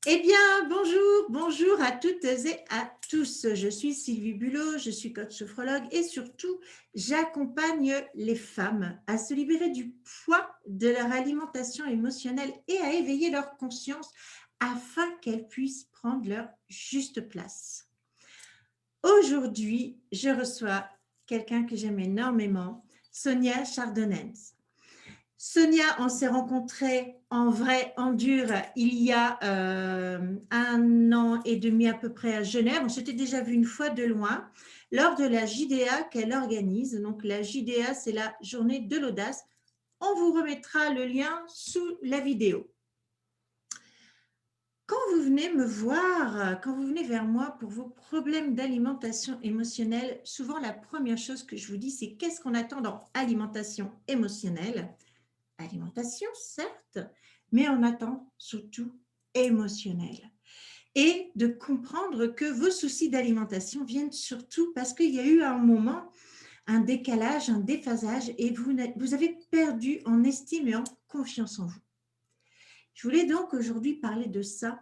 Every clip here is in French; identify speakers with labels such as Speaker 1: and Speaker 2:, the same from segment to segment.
Speaker 1: Eh bien, bonjour à toutes et à tous. Je suis Sylvie Bulot, je suis coach sophrologue et surtout, j'accompagne les femmes à se libérer du poids de leur alimentation émotionnelle et à éveiller leur conscience afin qu'elles puissent prendre leur juste place. Aujourd'hui, je reçois quelqu'un que j'aime énormément, Sonia Chardonnens. Sonia, on s'est rencontrés en vrai, en dur, il y a 1 an et demi à peu près à Genève. On s'était déjà vu une fois de loin lors de la JDA qu'elle organise. Donc la JDA, c'est la journée de l'audace. On vous remettra le lien sous la vidéo. Quand vous venez me voir, quand vous venez vers moi pour vos problèmes d'alimentation émotionnelle, souvent la première chose que je vous dis, c'est qu'est-ce qu'on attend dans alimentation émotionnelle? Alimentation, certes, mais on attend surtout émotionnel. Et de comprendre que vos soucis d'alimentation viennent surtout parce qu'il y a eu un moment, un décalage, un déphasage et vous avez perdu en estime et en confiance en vous. Je voulais donc aujourd'hui parler de ça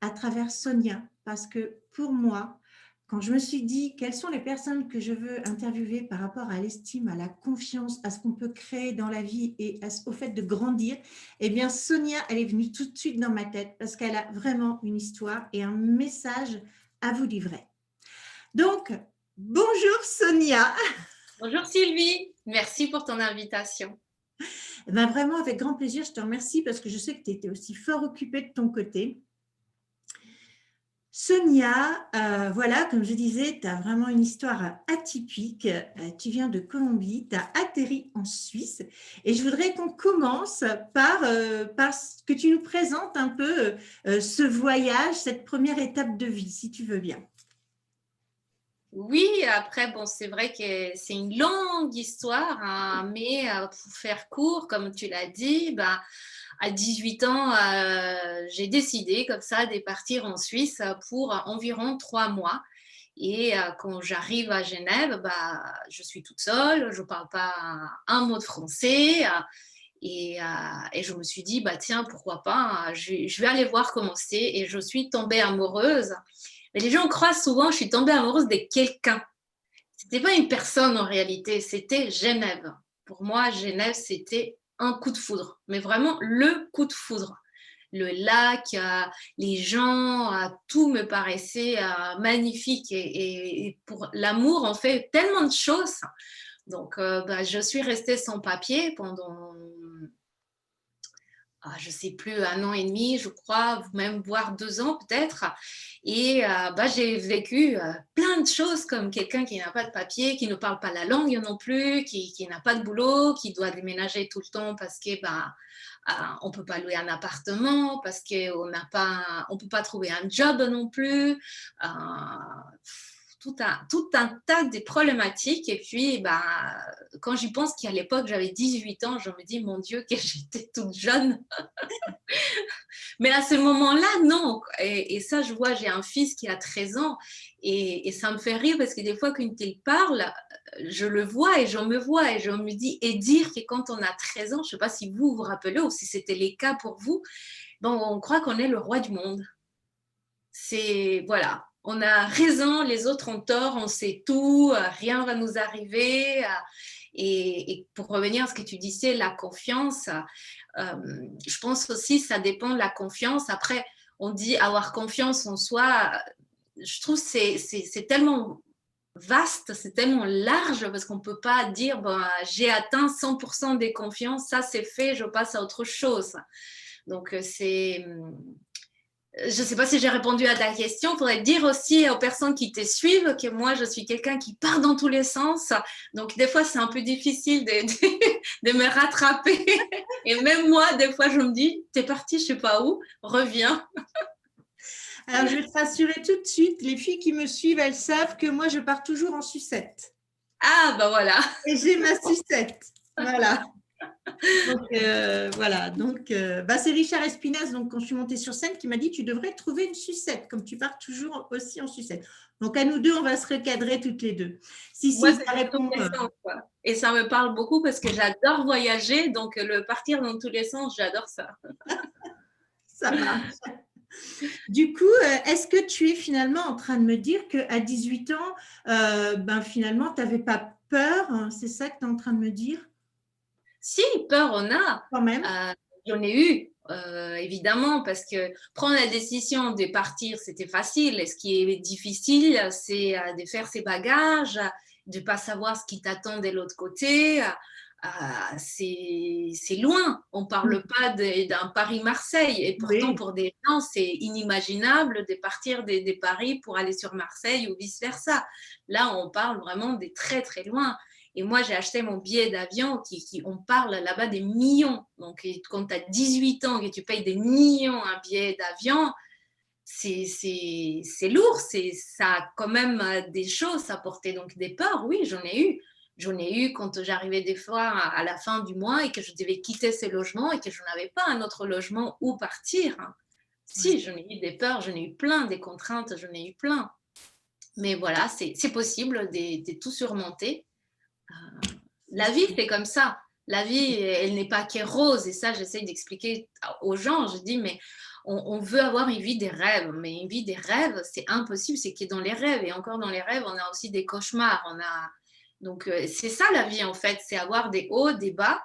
Speaker 1: à travers Sonia parce que pour moi, quand je me suis dit quelles sont les personnes que je veux interviewer par rapport à l'estime, à la confiance, à ce qu'on peut créer dans la vie et au fait de grandir, eh bien Sonia, elle est venue tout de suite dans ma tête parce qu'elle a vraiment une histoire et un message à vous livrer. Donc, bonjour Sonia.
Speaker 2: Bonjour Sylvie, merci pour ton invitation.
Speaker 1: Ben vraiment, avec grand plaisir, je te remercie parce que je sais que tu étais aussi fort occupée de ton côté. Sonia, voilà, comme je disais, tu as vraiment une histoire atypique. Tu viens de Colombie, tu as atterri en Suisse et je voudrais qu'on commence par que tu nous présentes un peu ce voyage, cette première étape de vie, si tu veux bien.
Speaker 2: Oui, après, bon, c'est vrai que c'est une longue histoire, hein, mais pour faire court, comme tu l'as dit, bah, à 18 ans, j'ai décidé comme ça de partir en Suisse pour environ 3 mois. Et quand j'arrive à Genève, bah, je suis toute seule, je ne parle pas un mot de français. Et je me suis dit, bah, tiens, pourquoi pas, je vais aller voir comment c'est. Et je suis tombée amoureuse. Mais les gens croient souvent, je suis tombée amoureuse de quelqu'un. C'était pas une personne en réalité, c'était Genève. Pour moi, Genève, c'était un coup de foudre, mais vraiment le coup de foudre. Le lac, les gens, tout me paraissait magnifique. Et pour l'amour, on fait tellement de choses. Donc, bah, je suis restée sans papier pendant je ne sais plus, 1 an et demi, je crois, même voire 2 ans peut-être. Et bah, j'ai vécu plein de choses comme quelqu'un qui n'a pas de papier, qui ne parle pas la langue non plus, qui n'a pas de boulot, qui doit déménager tout le temps parce que bah, on ne peut pas louer un appartement, parce qu'on ne peut pas trouver un job non plus. Euh, tout un tas de problématiques. Et puis, bah, quand j'y pense qu'à l'époque, j'avais 18 ans, je me dis, mon Dieu, que j'étais toute jeune. Mais à ce moment-là, non. Et ça, je vois, j'ai un fils qui a 13 ans et ça me fait rire parce que des fois, quand il parle, je le vois et je me vois et je me dis, et dire que quand on a 13 ans, je ne sais pas si vous vous rappelez ou si c'était les cas pour vous, bon, on croit qu'on est le roi du monde. C'est, voilà, on a raison, les autres ont tort, on sait tout, rien va nous arriver. Et pour revenir à ce que tu disais, la confiance, je pense aussi ça dépend de la confiance. Après, on dit avoir confiance en soi. Je trouve que c'est tellement vaste, c'est tellement large parce qu'on ne peut pas dire bon, j'ai atteint 100% des confiances, ça c'est fait, je passe à autre chose. Donc, je ne sais pas si j'ai répondu à ta question. Il faudrait dire aussi aux personnes qui te suivent que moi, je suis quelqu'un qui part dans tous les sens. Donc, des fois, c'est un peu difficile de me rattraper. Et même moi, des fois, je me dis, t'es parti, je ne sais pas où, reviens.
Speaker 1: Alors, je vais te rassurer tout de suite, les filles qui me suivent, elles savent que moi, je pars toujours en sucette.
Speaker 2: Ah, ben voilà.
Speaker 1: Et j'ai ma sucette. Voilà. Donc, voilà. Donc, bah, c'est Richard Espinasse, donc, quand je suis montée sur scène, qui m'a dit tu devrais trouver une sucette, comme tu pars toujours aussi en sucette. Donc, à nous deux, on va se recadrer toutes les deux. Si,
Speaker 2: Moi,
Speaker 1: si,
Speaker 2: c'est
Speaker 1: ça
Speaker 2: dans tous
Speaker 1: répond.
Speaker 2: les sens, quoi. Et ça me parle beaucoup parce que j'adore voyager. Donc, le partir dans tous les sens, j'adore ça.
Speaker 1: Ça marche. Du coup, est-ce que tu es finalement en train de me dire qu'à 18 ans, ben, finalement, tu n'avais pas peur, hein? C'est ça que tu es en train de me dire
Speaker 2: Si, peur, on a.
Speaker 1: quand même?
Speaker 2: J'en ai eu, évidemment, parce que prendre la décision de partir, c'était facile. Et ce qui est difficile, c'est de faire ses bagages, de ne pas savoir ce qui t'attend de l'autre côté. C'est loin. On ne parle pas d'un Paris-Marseille. Et pourtant,
Speaker 1: Oui,
Speaker 2: pour des gens, c'est inimaginable de partir de Paris pour aller sur Marseille ou vice-versa. Là, on parle vraiment des très, très loin. Et moi, j'ai acheté mon billet d'avion on parle là-bas des millions. Donc, quand tu as 18 ans et que tu payes des millions un billet d'avion, c'est lourd. Ça a quand même des choses à porter. Donc, des peurs, oui, j'en ai eu. J'en ai eu quand j'arrivais des fois à la fin du mois et que je devais quitter ce logement et que je n'avais pas un autre logement où partir. Si, j'en ai eu des peurs, j'en ai eu plein, des contraintes, j'en ai eu plein. Mais voilà, c'est possible de tout surmonter. La vie, c'est comme ça. La vie, elle n'est pas que rose. Et ça, j'essaie d'expliquer aux gens. Je dis, mais on veut avoir une vie des rêves. Mais une vie des rêves, c'est impossible. C'est que dans les rêves, et encore dans les rêves, on a aussi des cauchemars. Donc, c'est ça la vie, en fait. C'est avoir des hauts, des bas.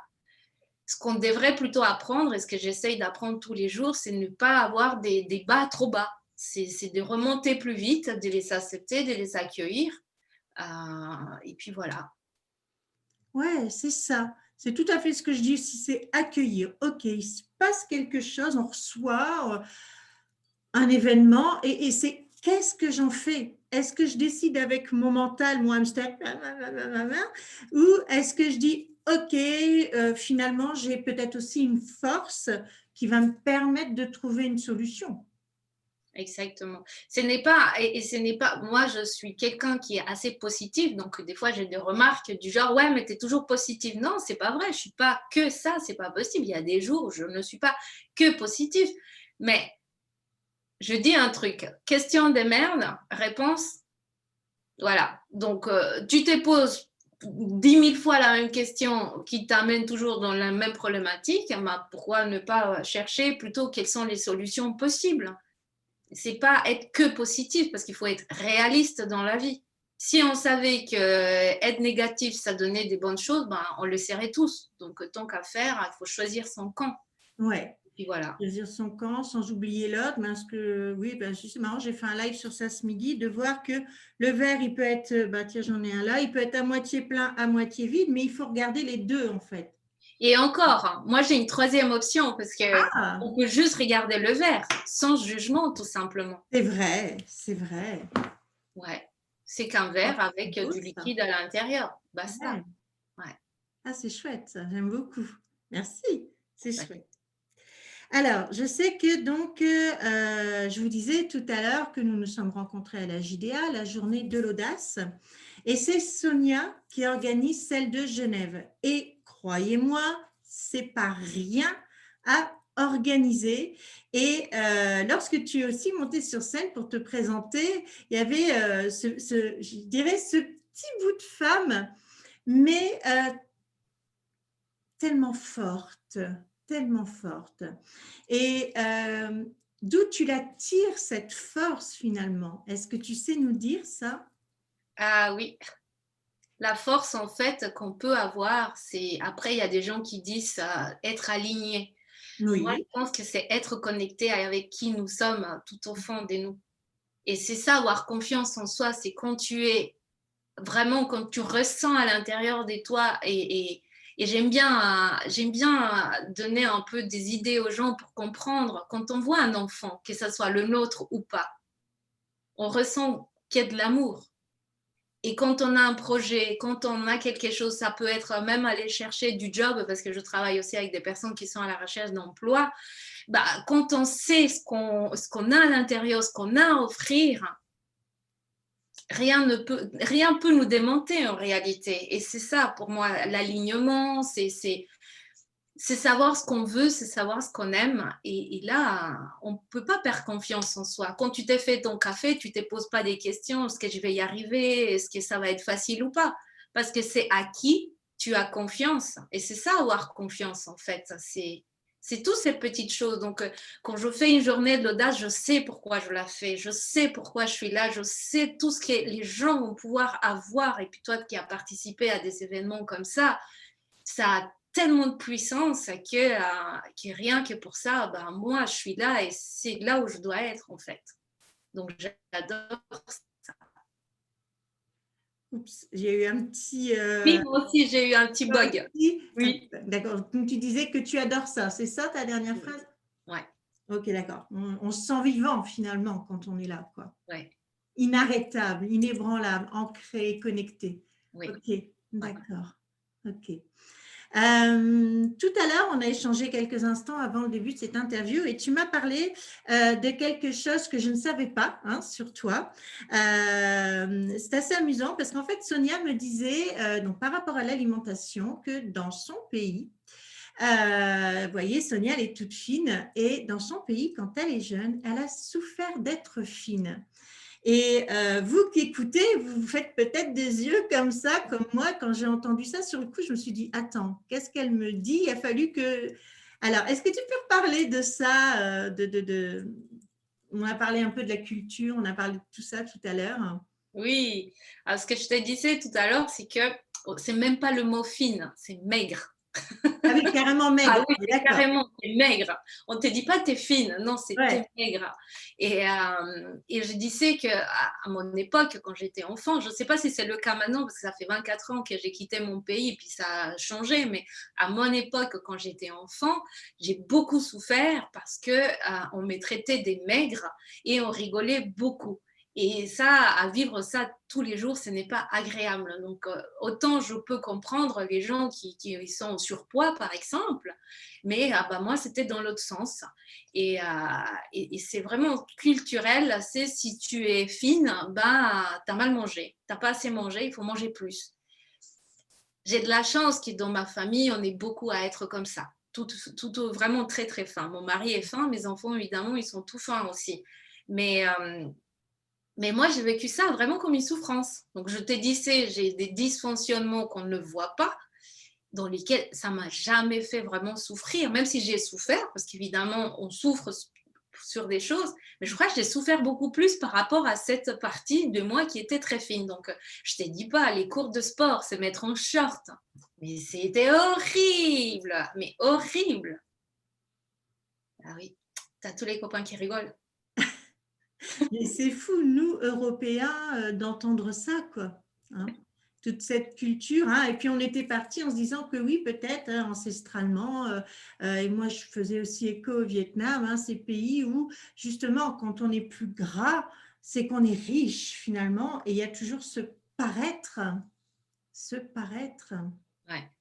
Speaker 2: Ce qu'on devrait plutôt apprendre, et ce que j'essaye d'apprendre tous les jours, c'est ne pas avoir des bas trop bas. C'est de remonter plus vite, de les accepter, de les accueillir. Et puis voilà.
Speaker 1: ouais, c'est ça. C'est tout à fait ce que je dis aussi, c'est accueillir. OK, il se passe quelque chose, on reçoit un événement et c'est qu'est-ce que j'en fais? Est-ce que je décide avec mon mental, mon hamster, ou est-ce que je dis, OK, finalement, j'ai peut-être aussi une force qui va me permettre de trouver une solution.
Speaker 2: Exactement. Ce n'est pas, et ce n'est pas, moi je suis quelqu'un qui est assez positif, donc des fois j'ai des remarques du genre, ouais, mais tu es toujours positif. Non, c'est pas vrai, je suis pas que ça, c'est pas possible. Il y a des jours où je ne suis pas que positif. Mais je dis un truc, question de merde, réponse, voilà. Donc tu te poses 10 000 fois la même question qui t'amène toujours dans la même problématique, bah, pourquoi ne pas chercher plutôt quelles sont les solutions possibles? C'est pas être que positif parce qu'il faut être réaliste dans la vie. Si on savait que être négatif, ça donnait des bonnes choses, ben, on le saurait tous. Donc, tant qu'à faire, il faut choisir son camp.
Speaker 1: Ouais.
Speaker 2: Et puis voilà.
Speaker 1: Choisir son camp sans oublier l'autre. Mais ce que, oui, ben, c'est marrant, j'ai fait un live sur ça ce midi, de voir que le verre, il peut être, bah, tiens, j'en ai un là, il peut être à moitié plein, à moitié vide, mais il faut regarder les deux en fait.
Speaker 2: Et encore, hein, moi j'ai une troisième option parce que
Speaker 1: Ah,
Speaker 2: on peut juste regarder le verre sans jugement, tout simplement.
Speaker 1: c'est vrai, c'est vrai.
Speaker 2: Ouais. C'est qu'un
Speaker 1: Oh,
Speaker 2: verre
Speaker 1: c'est
Speaker 2: avec
Speaker 1: beau
Speaker 2: du
Speaker 1: ça.
Speaker 2: liquide à l'intérieur. Basta.
Speaker 1: Ouais.
Speaker 2: Ouais.
Speaker 1: Ah, c'est chouette ça, j'aime beaucoup. Merci, c'est
Speaker 2: Ouais.
Speaker 1: chouette. Alors, je sais que donc, je vous disais tout à l'heure que nous nous sommes rencontrés à la JDA, la journée de l'audace, et c'est Sonia qui organise celle de Genève. Et croyez-moi, c'est pas rien à organiser. Et lorsque tu es aussi monté sur scène pour te présenter, il y avait je dirais, ce petit bout de femme, mais tellement forte, tellement forte. Et d'où tu la tires, cette force finalement? Est-ce que tu sais nous dire ça?
Speaker 2: Ah oui, la force, en fait, qu'on peut avoir, c'est, après, il y a des gens qui disent être aligné. Moi, je
Speaker 1: Oui,
Speaker 2: pense que c'est être connecté avec qui nous sommes tout au fond de nous. Et c'est ça, avoir confiance en soi, c'est quand tu es vraiment, quand tu ressens à l'intérieur de toi. Et j'aime bien donner un peu des idées aux gens pour comprendre. Quand on voit un enfant, que ce soit le nôtre ou pas, on ressent qu'il y a de l'amour. Et quand on a un projet, quand on a quelque chose, ça peut être même aller chercher du job, parce que je travaille aussi avec des personnes qui sont à la recherche d'emploi. Bah, quand on sait ce qu'on a à l'intérieur, ce qu'on a à offrir, rien peut nous démonter en réalité. Et c'est ça pour moi, l'alignement, c'est savoir ce qu'on veut, c'est savoir ce qu'on aime. Et là, on ne peut pas perdre confiance en soi. Quand tu t'es fait ton café, tu ne te poses pas des questions, est-ce que je vais y arriver, est-ce que ça va être facile ou pas? Parce que c'est à qui tu as confiance. Et c'est ça, avoir confiance, en fait. C'est toutes ces petites choses. Donc, quand je fais une journée de l'audace, je sais pourquoi je la fais. Je sais pourquoi je suis là. Je sais tout ce que les gens vont pouvoir avoir. Et puis toi qui as participé à des événements comme ça a tellement de puissance que rien que pour ça, ben, moi, je suis là et c'est là où je dois être, en fait. Donc, j'adore ça.
Speaker 1: Oups, j'ai eu un petit...
Speaker 2: Oui, moi aussi, j'ai eu un petit bug. Oui.
Speaker 1: D'accord. Donc, tu disais que tu adores ça. C'est ça ta dernière phrase?
Speaker 2: Ouais.
Speaker 1: Ok, d'accord. On se sent vivant finalement quand on est là, quoi.
Speaker 2: Ouais.
Speaker 1: Inarrêtable, inébranlable, ancré, connecté.
Speaker 2: Oui.
Speaker 1: Ok,
Speaker 2: Ouais.
Speaker 1: d'accord. Ok. Tout à l'heure, on a échangé quelques instants avant le début de cette interview et tu m'as parlé de quelque chose que je ne savais pas sur toi. C'est assez amusant parce qu'en fait, Sonia me disait, donc par rapport à l'alimentation, que dans son pays, vous voyez, Sonia, elle est toute fine et dans son pays, quand elle est jeune, elle a souffert d'être fine. Et vous qui écoutez, vous vous faites peut-être des yeux comme ça, comme moi. Quand j'ai entendu ça, sur le coup, je me suis dit, attends, qu'est-ce qu'elle me dit? Il a fallu que... Alors, est-ce que tu peux reparler de ça On a parlé un peu de la culture, on a parlé de tout ça tout à l'heure.
Speaker 2: Oui. Alors, ce que je te disais tout à l'heure, c'est que c'est même pas le mot fine, c'est maigre.
Speaker 1: Ah oui, carrément maigre.
Speaker 2: Ah oui, c'est
Speaker 1: D'accord.
Speaker 2: carrément, t'es maigre. On ne te dit pas t'es fine, non, c'est
Speaker 1: Ouais.
Speaker 2: t'es maigre. Et je disais qu'à mon époque, quand j'étais enfant, je ne sais pas si c'est le cas maintenant, parce que ça fait 24 ans que j'ai quitté mon pays, et puis ça a changé, mais à mon époque, quand j'étais enfant, j'ai beaucoup souffert parce qu'on me traitait des maigres et on rigolait beaucoup. Et ça, à vivre ça tous les jours, ce n'est pas agréable. Donc, autant je peux comprendre les gens qui sont en surpoids, par exemple, mais bah, moi, c'était dans l'autre sens. Et c'est vraiment culturel. C'est si tu es fine, bah, tu as mal mangé. Tu n'as pas assez mangé, il faut manger plus. J'ai de la chance que dans ma famille, on est beaucoup à être comme ça. Tout vraiment très, très fin. Mon mari est fin, mes enfants, évidemment, ils sont tout fins aussi. Mais moi, j'ai vécu ça vraiment comme une souffrance. Donc, je te disais, j'ai des dysfonctionnements qu'on ne voit pas, dans lesquels ça ne m'a jamais fait vraiment souffrir, même si j'ai souffert, parce qu'évidemment, on souffre sur des choses, mais je crois que j'ai souffert beaucoup plus par rapport à cette partie de moi qui était très fine. Donc, je ne te dis pas, les cours de sport, se mettre en short, mais c'était horrible, mais horrible. Ah oui, tu as tous les copains qui rigolent.
Speaker 1: Et c'est fou, nous, Européens, d'entendre ça, quoi. Toute cette culture. Et puis, on était partis en se disant que oui, peut-être, ancestralement, et moi, je faisais aussi écho au Vietnam, ces pays où, justement, quand on est plus gras, c'est qu'on est riche, finalement, et il y a toujours ce paraître. Ce paraître.
Speaker 2: Ouais.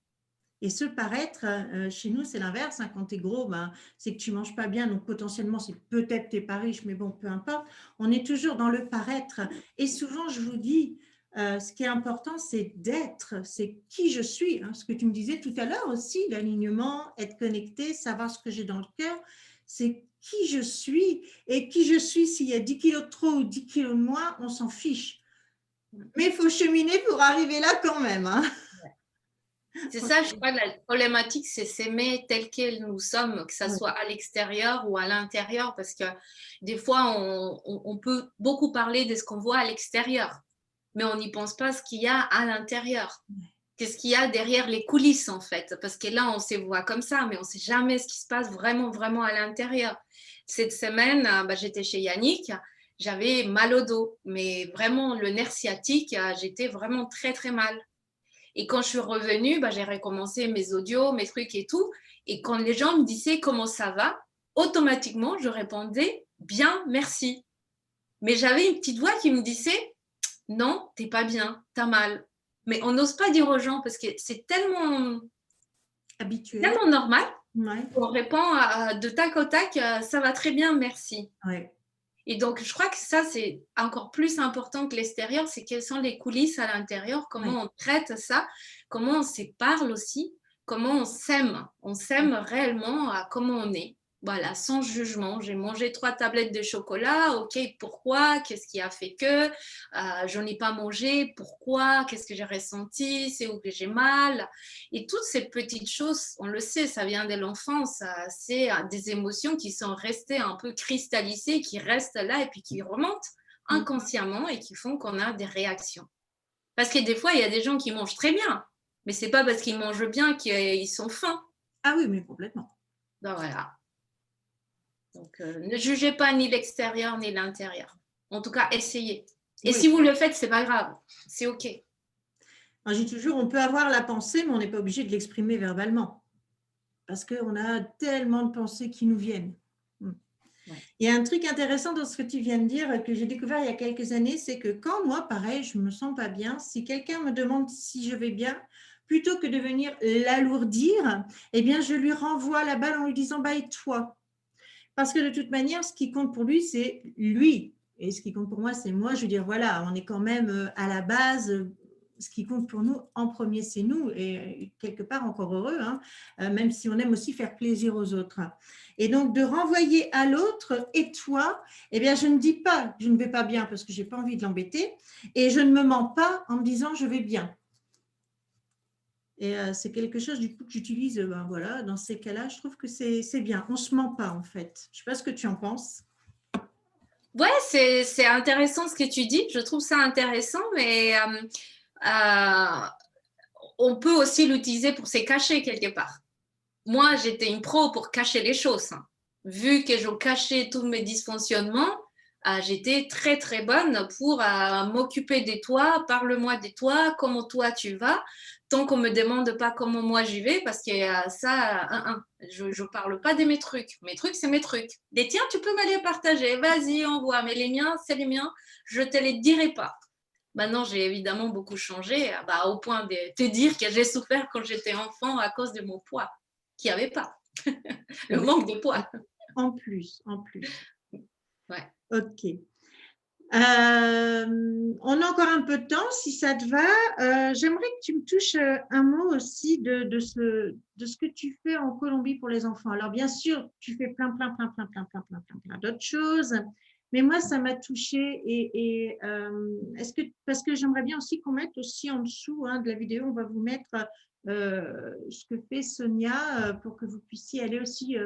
Speaker 1: Et ce paraître, chez nous, c'est l'inverse. Quand tu es gros, c'est que tu ne manges pas bien. Donc, potentiellement, c'est peut-être tu n'es pas riche, mais bon, peu importe. On est toujours dans le paraître. Et souvent, je vous dis, ce qui est important, c'est d'être. C'est qui je suis. Ce que tu me disais tout à l'heure aussi, l'alignement, être connecté, savoir ce que j'ai dans le cœur. C'est qui je suis. Et qui je suis, s'il y a 10 kilos de trop ou 10 kilos de moins, on s'en fiche. Mais il faut cheminer pour arriver là quand même.
Speaker 2: C'est ça, je crois, la problématique, c'est s'aimer tel quel nous sommes, que ça
Speaker 1: Ouais.
Speaker 2: soit à l'extérieur ou à l'intérieur, parce que des fois, on peut beaucoup parler de ce qu'on voit à l'extérieur, mais on n'y pense pas ce qu'il y a à l'intérieur. Qu'est-ce qu'il y a derrière les coulisses, en fait, parce que là, on se voit comme ça, mais on ne sait jamais ce qui se passe vraiment, vraiment à l'intérieur. Cette semaine, j'étais chez Yannick, j'avais mal au dos, mais vraiment, le nerf sciatique, j'étais vraiment très, très mal. Et quand je suis revenue, j'ai recommencé mes audios, mes trucs et tout. Et quand les gens me disaient comment ça va, automatiquement, je répondais bien, merci. Mais j'avais une petite voix qui me disait non, t'es pas bien, t'as mal. Mais on n'ose pas dire aux gens parce que c'est tellement
Speaker 1: Habituel.
Speaker 2: normal
Speaker 1: Ouais.
Speaker 2: qu'on répond de tac au tac, ça va très bien, merci.
Speaker 1: Ouais.
Speaker 2: Et donc, je crois que ça, c'est encore plus important que l'extérieur, c'est quelles sont les coulisses à l'intérieur, comment on traite ça, comment on se parle aussi, comment on s'aime réellement à comment on est. Voilà, sans jugement. J'ai mangé 3 tablettes de chocolat. OK, pourquoi? Qu'est-ce qui a fait que? J'en ai pas mangé. Pourquoi? Qu'est-ce que j'ai ressenti? C'est où que j'ai mal? Et toutes ces petites choses, on le sait, ça vient de l'enfance. C'est des émotions qui sont restées un peu cristallisées, qui restent là et puis qui remontent inconsciemment et qui font qu'on a des réactions. Parce que des fois, il y a des gens qui mangent très bien, mais c'est pas parce qu'ils mangent bien qu'ils sont fins.
Speaker 1: Ah oui, mais complètement.
Speaker 2: Ben voilà. Donc, ne jugez pas ni l'extérieur ni l'intérieur. En tout cas, essayez. Et
Speaker 1: Oui.
Speaker 2: si vous le faites, c'est pas grave. C'est OK.
Speaker 1: Je dis toujours, on peut avoir la pensée, mais on n'est pas obligé de l'exprimer verbalement. Parce qu'on a tellement de pensées qui nous viennent. Ouais. Il y a un truc intéressant dans ce que tu viens de dire, que j'ai découvert il y a quelques années, c'est que quand moi, pareil, je ne me sens pas bien, si quelqu'un me demande si je vais bien, plutôt que de venir l'alourdir, eh bien, je lui renvoie la balle en lui disant, bah, et toi? Parce que de toute manière, ce qui compte pour lui, c'est lui. Et ce qui compte pour moi, c'est moi. Je veux dire, voilà, on est quand même à la base. Ce qui compte pour nous en premier, c'est nous. Et quelque part, encore heureux, hein, même si on aime aussi faire plaisir aux autres. Et donc, de renvoyer à l'autre, et toi, eh bien, je ne dis pas, je ne vais pas bien parce que je n'ai pas envie de l'embêter. Et je ne me mens pas en me disant, je vais bien. Et c'est quelque chose du coup que j'utilise voilà, dans ces cas-là. Je trouve que c'est bien. On ne se ment pas en fait. Je ne sais pas ce que tu en penses.
Speaker 2: Ouais, c'est intéressant ce que tu dis. Je trouve ça intéressant, mais on peut aussi l'utiliser pour se cacher quelque part. Moi, j'étais une pro pour cacher les choses. Vu que je cachais tous mes dysfonctionnements, j'étais très très bonne pour m'occuper de toi, parle-moi de toi, comment toi tu vas, tant qu'on ne me demande pas comment moi j'y vais, parce que je ne parle pas de mes trucs. Mes trucs, c'est mes trucs. Les tiens, tu peux me les partager, vas-y, envoie, mais les miens, c'est les miens, je ne te les dirai pas. Maintenant, j'ai évidemment beaucoup changé, au point de te dire que j'ai souffert quand j'étais enfant à cause de mon poids, qu'il n'y avait pas. Le manque de poids.
Speaker 1: En plus, en plus.
Speaker 2: Ouais.
Speaker 1: Ok. On a encore un peu de temps, si ça te va. J'aimerais que tu me touches un mot aussi de ce que tu fais en Colombie pour les enfants. Alors, bien sûr, tu fais plein d'autres choses, mais moi, ça m'a touchée. Parce que j'aimerais bien aussi qu'on mette aussi en dessous de la vidéo, on va vous mettre ce que fait Sonia pour que vous puissiez aller aussi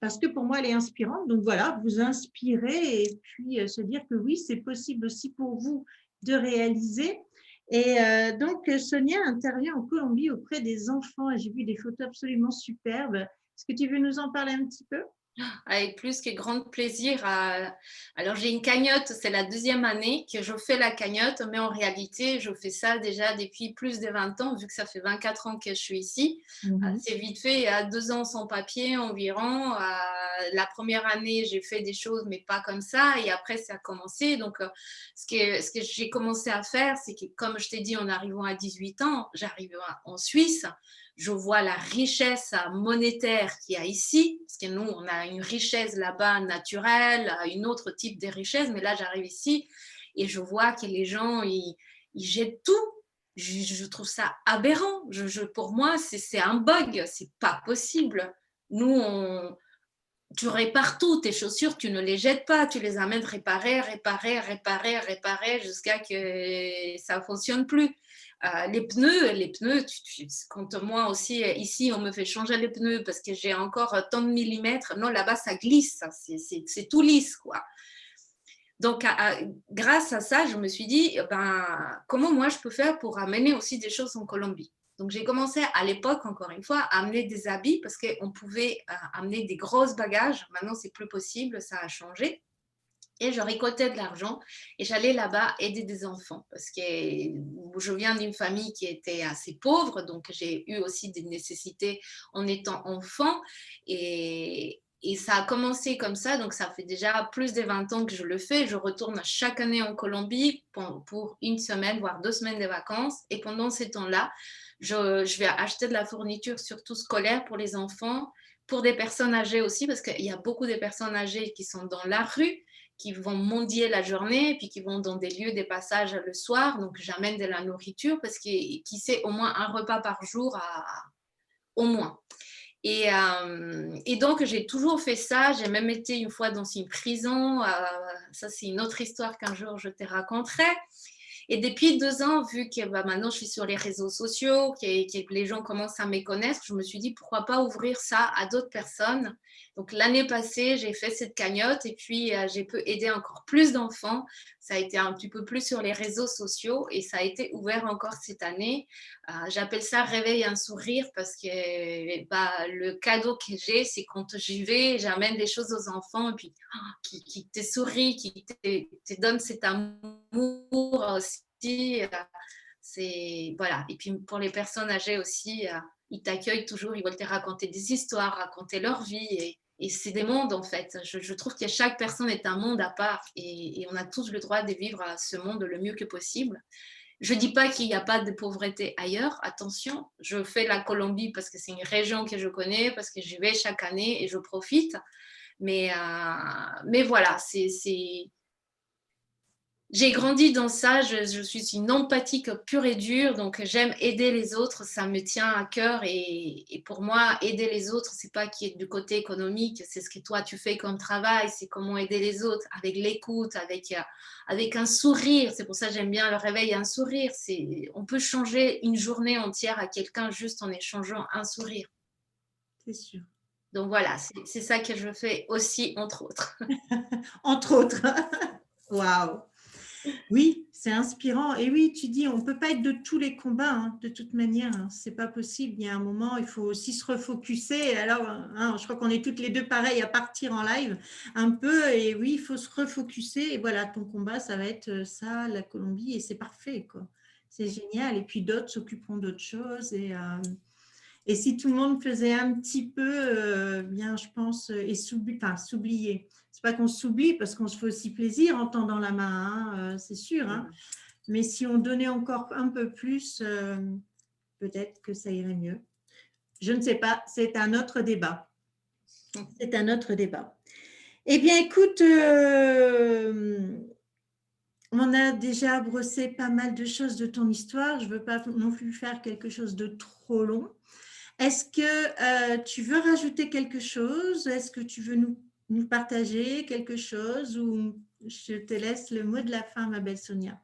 Speaker 1: parce que pour moi, elle est inspirante. Donc voilà, vous inspirer et puis se dire que oui, c'est possible aussi pour vous de réaliser. Et donc, Sonia intervient en Colombie auprès des enfants. Et j'ai vu des photos absolument superbes. Est-ce que tu veux nous en parler un petit peu?
Speaker 2: Avec plus que grand plaisir. Alors, j'ai une cagnotte, c'est la 2e année que je fais la cagnotte, mais en réalité, je fais ça déjà depuis plus de 20 ans, vu que ça fait 24 ans que je suis ici. C'est vite fait, à 2 ans sans papier environ. La première année, j'ai fait des choses, mais pas comme ça. Et après, ça a commencé. Donc, ce que j'ai commencé à faire, c'est que, comme je t'ai dit, en arrivant à 18 ans, j'arrive en Suisse. Je vois la richesse monétaire qu'il y a ici, parce que nous, on a une richesse là-bas naturelle, une autre type de richesse, mais là, j'arrive ici et je vois que les gens, ils jettent tout. Je trouve ça aberrant. Pour moi, c'est un bug, c'est pas possible. Nous, tu répares tout, tes chaussures, tu ne les jettes pas, tu les amènes réparer jusqu'à que ça ne fonctionne plus. Les pneus, quand moi aussi, ici, on me fait changer les pneus parce que j'ai encore tant de millimètres. Non, là-bas, ça glisse, c'est tout lisse, quoi. Donc, grâce à ça, je me suis dit, comment moi je peux faire pour amener aussi des choses en Colombie? Donc, j'ai commencé à l'époque, encore une fois, à amener des habits parce qu'on pouvait amener des grosses bagages. Maintenant, c'est plus possible, ça a changé. Et je récoltais de l'argent et j'allais là-bas aider des enfants parce que je viens d'une famille qui était assez pauvre, donc j'ai eu aussi des nécessités en étant enfant et ça a commencé comme ça, donc ça fait déjà plus de 20 ans que je le fais. Je retourne chaque année en Colombie pour une semaine, voire 2 semaines de vacances et pendant ces temps-là, je vais acheter de la fourniture surtout scolaire pour les enfants, pour des personnes âgées aussi parce qu'il y a beaucoup de personnes âgées qui sont dans la rue, qui vont mendier la journée, puis qui vont dans des lieux des passages le soir. Donc, j'amène de la nourriture parce que qui sait, au moins un repas par jour au moins. Et donc, j'ai toujours fait ça. J'ai même été une fois dans une prison. Ça, c'est une autre histoire qu'un jour je te raconterai. Et depuis 2 ans, vu que maintenant je suis sur les réseaux sociaux, que les gens commencent à me connaître, je me suis dit pourquoi pas ouvrir ça à d'autres personnes. Donc l'année passée, j'ai fait cette cagnotte et puis j'ai pu aider encore plus d'enfants. Ça a été un petit peu plus sur les réseaux sociaux et ça a été ouvert encore cette année. J'appelle ça réveil un sourire parce que le cadeau que j'ai, c'est quand j'y vais, j'amène des choses aux enfants et puis qui te sourit, qui te donne cet amour aussi. Voilà. Et puis pour les personnes âgées aussi, ils t'accueillent toujours, ils veulent te raconter des histoires, raconter leur vie. Et c'est des mondes en fait. Je trouve que chaque personne est un monde à part et on a tous le droit de vivre ce monde le mieux que possible. Je ne dis pas qu'il n'y a pas de pauvreté ailleurs, attention. Je fais la Colombie parce que c'est une région que je connais, parce que j'y vais chaque année et je profite. Mais voilà, j'ai grandi dans ça, je suis une empathique pure et dure, donc j'aime aider les autres, ça me tient à cœur et pour moi, aider les autres, c'est pas qui est du côté économique, c'est ce que toi tu fais comme travail, c'est comment aider les autres avec l'écoute, avec un sourire, c'est pour ça que j'aime bien le réveil et un sourire, on peut changer une journée entière à quelqu'un juste en échangeant un sourire.
Speaker 1: C'est sûr.
Speaker 2: Donc voilà, c'est ça que je fais aussi, entre autres.
Speaker 1: Entre autres. Waouh. Oui, c'est inspirant. Et oui, tu dis, on ne peut pas être de tous les combats, hein, de toute manière. Hein, c'est pas possible. Il y a un moment, il faut aussi se refocuser. Alors, hein, je crois qu'on est toutes les deux pareilles à partir en live un peu. Et oui, il faut se refocuser. Et voilà, ton combat, ça va être ça, la Colombie. Et c'est parfait, quoi. C'est génial. Et puis d'autres s'occuperont d'autres choses. Et si tout le monde faisait un petit peu, bien, je pense, et s'oublier. C'est pas qu'on s'oublie parce qu'on se fait aussi plaisir en tendant la main, hein, c'est sûr. Hein. Mais si on donnait encore un peu plus, peut-être que ça irait mieux. Je ne sais pas, c'est un autre débat. C'est un autre débat. Eh bien, écoute, on a déjà brossé pas mal de choses de ton histoire. Je ne veux pas non plus faire quelque chose de trop long. Est-ce que tu veux rajouter quelque chose? Est-ce que tu veux nous partager quelque chose ou je te laisse le mot de la fin, ma belle Sonia?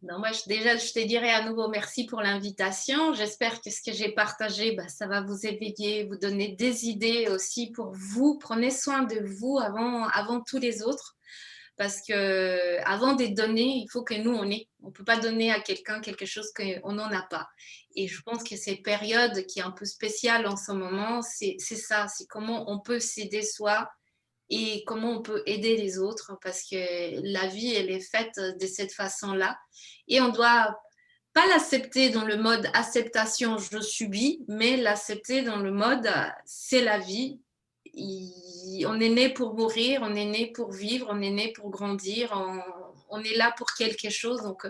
Speaker 2: Non, moi, déjà, je te dirais à nouveau merci pour l'invitation. J'espère que ce que j'ai partagé, ça va vous éveiller, vous donner des idées aussi pour vous. Prenez soin de vous avant tous les autres. Parce que avant de donner, il faut que nous, on ait. On ne peut pas donner à quelqu'un quelque chose qu'on n'en a pas. Et je pense que cette période qui est un peu spéciale en ce moment, c'est ça. C'est comment on peut s'aider soi et comment on peut aider les autres parce que la vie, elle est faite de cette façon-là. Et on doit pas l'accepter dans le mode acceptation, je subis, mais l'accepter dans le mode c'est la vie. On est né pour mourir, on est né pour vivre, on est né pour grandir, on est là pour quelque chose. Donc,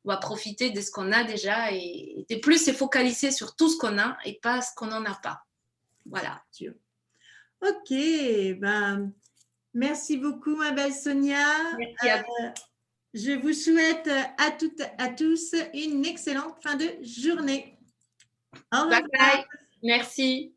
Speaker 2: on va profiter de ce qu'on a déjà et de plus se focaliser sur tout ce qu'on a et pas ce qu'on n'en a pas. Voilà.
Speaker 1: Ok, ben, merci beaucoup, ma belle Sonia.
Speaker 2: Merci à vous.
Speaker 1: Je vous souhaite à toutes, à tous une excellente fin de journée. Au revoir.
Speaker 2: Bye bye. Merci.